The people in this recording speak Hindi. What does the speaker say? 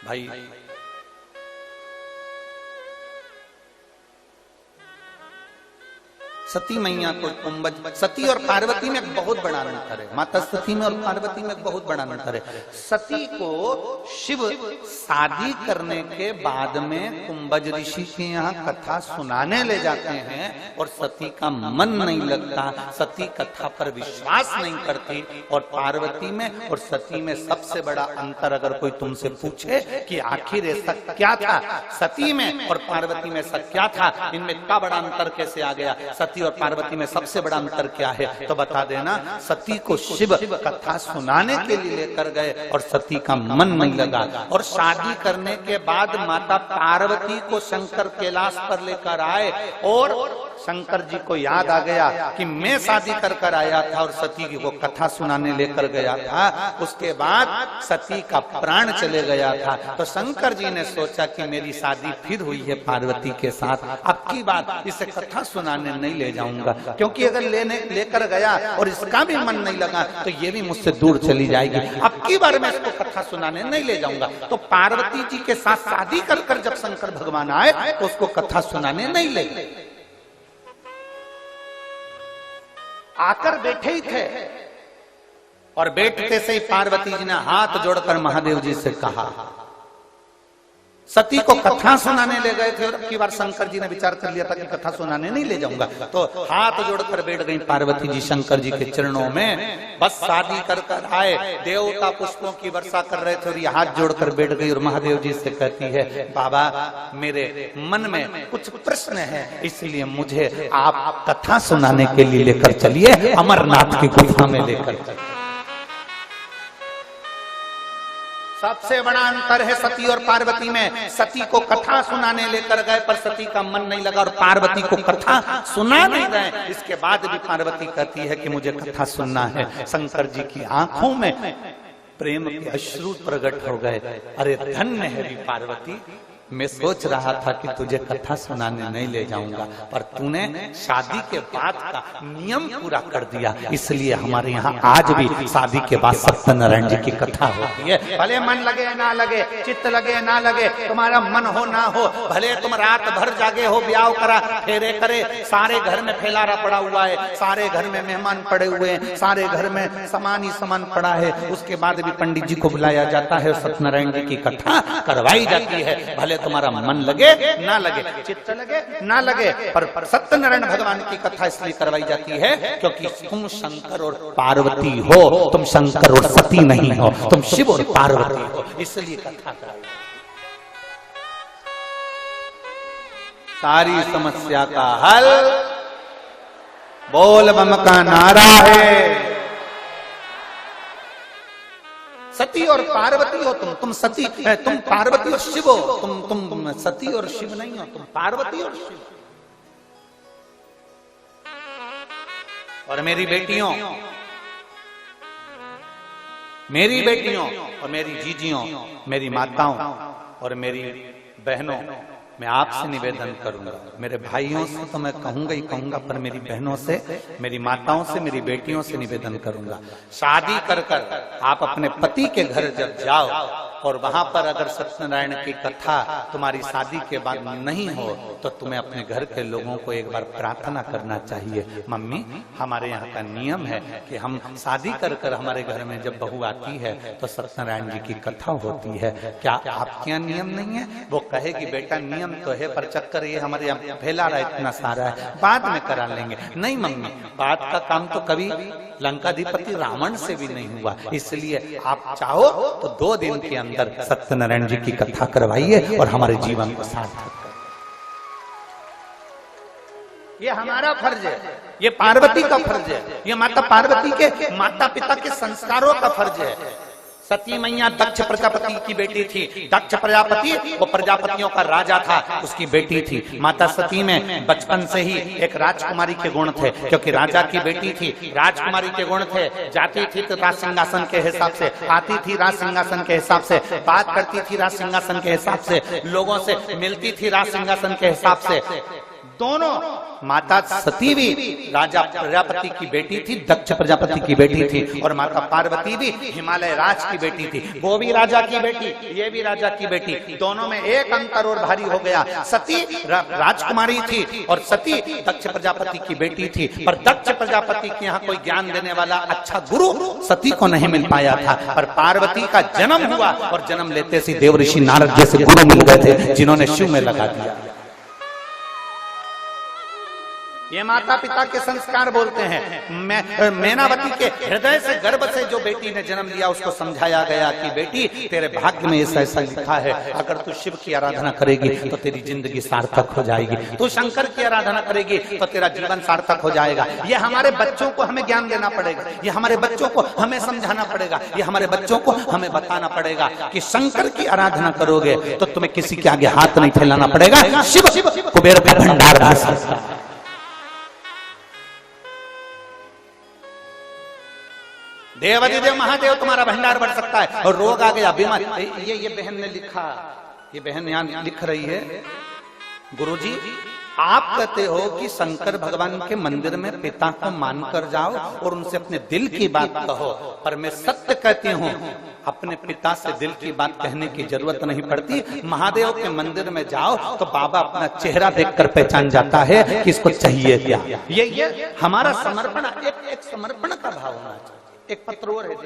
भाई सती मैया को कुंभज, सती और पार्वती में एक बहुत बड़ा अंतर है। माता सती में और पार्वती में एक बहुत बड़ा अंतर है। सती को शिव शादी करने के बाद में कुंभज ऋषि के यहाँ कथा सुनाने ले जाते हैं और सती का मन नहीं लगता, सती कथा पर विश्वास नहीं करती। और पार्वती में और सती में सबसे बड़ा अंतर अगर कोई तुमसे पूछे कि आखिर ऐसा क्या था सती में और पार्वती में, ऐसा क्या था, इनमें इतना बड़ा अंतर कैसे आ गया, सती और पार्वती में सबसे बड़ा अंतर क्या है, तो बता देना। सती को शिव कथा सुनाने के लिए लेकर गए और सती का मन नहीं लगा। और शादी करने के बाद माता पार्वती को शंकर कैलाश पर लेकर आए और शंकर जी को याद आ गया कि मैं शादी कर आया था और सती को कथा सुनाने लेकर गया था। उसके बाद सती का प्राण चले गया था। तो शंकर जी ने सोचा कि मेरी शादी फिर हुई है पार्वती के साथ, अब की बात इसे कथा सुनाने नहीं ले जाऊंगा, क्योंकि अगर लेकर गया और इसका भी मन नहीं लगा तो ये भी मुझसे दूर चली जाएगी। अब की बार मैं इसको कथा सुनाने नहीं ले जाऊंगा। तो पार्वती जी के साथ शादी कर जब शंकर भगवान आए तो उसको कथा सुनाने नहीं ले गए। आकर बैठे ही थे और बैठते से ही पार्वती जी ने हाथ जोड़कर महादेव जी से कहा, सती को कथा सुनाने ले गए थे और अब की बार शंकर जी ने विचार कर लिया था कि कथा सुनाने नहीं ले जाऊंगा। तो हाथ जोड़कर बैठ गई पार्वती जी शंकर जी के चरणों में। बस शादी कर आए, देवता पुष्पों की वर्षा कर रहे थे और ये हाथ जोड़कर बैठ गई और महादेव जी से कहती है, बाबा मेरे मन में कुछ प्रश्न है, इसलिए मुझे आप कथा सुनाने के लिए लेकर चलिए, अमरनाथ की गुफा में लेकर चलिए। सबसे बड़ा अंतर है सती और पार्वती में। सती को कथा सुनाने लेकर गए पर सती का मन नहीं लगा और पार्वती को कथा सुना नहीं गए। इसके बाद भी पार्वती कहती है कि मुझे कथा सुनना है। शंकर जी की आंखों में प्रेम के अश्रु प्रकट हो गए। अरे धन्य है री पार्वती, मैं सोच रहा था कि तुझे कथा सुनाने नहीं ले जाऊंगा, पर तूने शादी के बाद का नियम पूरा कर दिया, इसलिए हमारे यहाँ आज भी शादी के बाद सत्यनारायण जी की कथा होती है। भले मन लगे ना लगे, चित्त लगे ना लगे, तुम्हारा मन हो ना हो, भले तुम रात भर जागे हो, ब्याह करा फेरे करे, सारे घर में फैलारा पड़ा हुआ है, सारे घर में मेहमान पड़े हुए हैं, सारे घर में सामान ही सामान पड़ा है, उसके बाद भी पंडित जी को बुलाया जाता है और सत्यनारायण जी की कथा करवाई जाती है। भले तुम्हारा मन लगे ना लगे, चित्त लगे ना लगे, पर सत्यनारायण भगवान की कथा इसलिए करवाई जाती है क्योंकि तुम शंकर और पार्वती हो, तुम शंकर और सती नहीं हो, तुम शिव और पार्वती हो, इसलिए कथा करवाई। सारी समस्या का हल बोल बम का नारा है। सती और पार्वती हो तुम सती, तुम पार्वती और शिव हो, तुम सती और शिव नहीं हो, तुम पार्वती और शिव। और मेरी बेटियों और मेरी जीजियों, मेरी माताओं और मेरी बहनों, मैं आपसे निवेदन करूंगा, मेरे भाइयों से तो मैं कहूंगा ही कहूंगा, पर मेरी बहनों से, मेरी माताओं से, मेरी बेटियों से निवेदन करूंगा, शादी कर आप अपने पति के घर जब जाओ और वहां पर अगर सत्यनारायण की कथा तुम्हारी शादी के बाद नहीं हो तो तुम्हें अपने घर के लोगों को एक बार प्रार्थना करना चाहिए, मम्मी हमारे यहाँ का नियम है कि हम शादी कर हमारे घर में जब बहू आती है तो सत्यनारायण जी की कथा होती है, क्या आपके यहाँ नियम नहीं है? वो कहेगी बेटा नियम तो है पर चक्कर ये हमारे यहाँ फैला रहा है इतना सारा है, बाद में करा लेंगे। नहीं मम्मी, बाद का काम तो कभी लंकाधिपति रावण से भी नहीं हुआ, इसलिए आप चाहो तो 2 दिन के अंदर सत्यनारायण जी की कथा करवाइए और हमारे जीवन को सार्थक करिए। ये हमारा फर्ज है, ये पार्वती का फर्ज है, ये माता पार्वती के माता पिता के संस्कारों का फर्ज है। सती मैया दक्ष प्रजापति की बेटी थी। दक्ष प्रजापति वो प्रजापतियों का राजा था, उसकी बेटी थी। माता सती में बचपन से ही एक राजकुमारी के गुण थे, क्योंकि राजा की बेटी थी, राजकुमारी के गुण थे। जाती थी तो राज सिंहासन के हिसाब से, आती थी राज सिंहासन के हिसाब से, बात करती थी राज सिंहासन के हिसाब से, लोगों से मिलती थी राज सिंहासन के हिसाब से। दोनों, माता सती भी राजा प्रजापति की बेटी थी, दक्ष प्रजापति की बेटी थी, और माता पार्वती भी हिमालय राज की बेटी थी। वो भी राजा की बेटी, ये भी राजा की बेटी, दोनों में एक अंतर और भारी हो गया। सती राजकुमारी थी और सती दक्ष प्रजापति की बेटी थी, पर दक्ष प्रजापति के यहाँ कोई ज्ञान देने वाला अच्छा गुरु सती को नहीं मिल पाया था। पर पार्वती का जन्म हुआ और जन्म लेते से देव ऋषि नारद जैसे गुरु मिल गए थे, जिन्होंने शिव में लगा दिया। ये माता पिता के संस्कार बोलते हैं। मैनावती के हृदय से, गर्भ से जो बेटी ने जन्म लिया, उसको समझाया गया कि बेटी तेरे भाग्य में ऐसा लिखा है, अगर तू शिव की आराधना करेगी तो तेरी जिंदगी सार्थक हो जाएगी, तू शंकर की आराधना करेगी तो तेरा जीवन सार्थक हो जाएगा। ये हमारे बच्चों को हमें ज्ञान देना पड़ेगा, ये हमारे बच्चों को हमें समझाना पड़ेगा, ये हमारे बच्चों को हमें बताना पड़ेगा कि शंकर की आराधना करोगे तो तुम्हें किसी के आगे हाथ नहीं फैलाना पड़ेगा। शिव कुबेर पे भंडार भर सकता है। देवाधिदेव महादेव तुम्हारा भंडार बढ़ सकता है। और रोग आ गया, बीमार, ये बहन ने लिखा, ये बहन यहाँ लिख रही है, गुरुजी आप कहते हो कि शंकर भगवान के मंदिर में पिता को मानकर जाओ और उनसे अपने दिल की बात कहो, पर मैं सत्य कहती हूँ अपने पिता से दिल की बात कहने की जरूरत नहीं पड़ती। महादेव के मंदिर में जाओ तो बाबा अपना चेहरा देखकर पहचान जाता है कि इसको चाहिए क्या। ये हमारा समर्पण, एक समर्पण का भाव होना चाहिए। एक पत्र और है,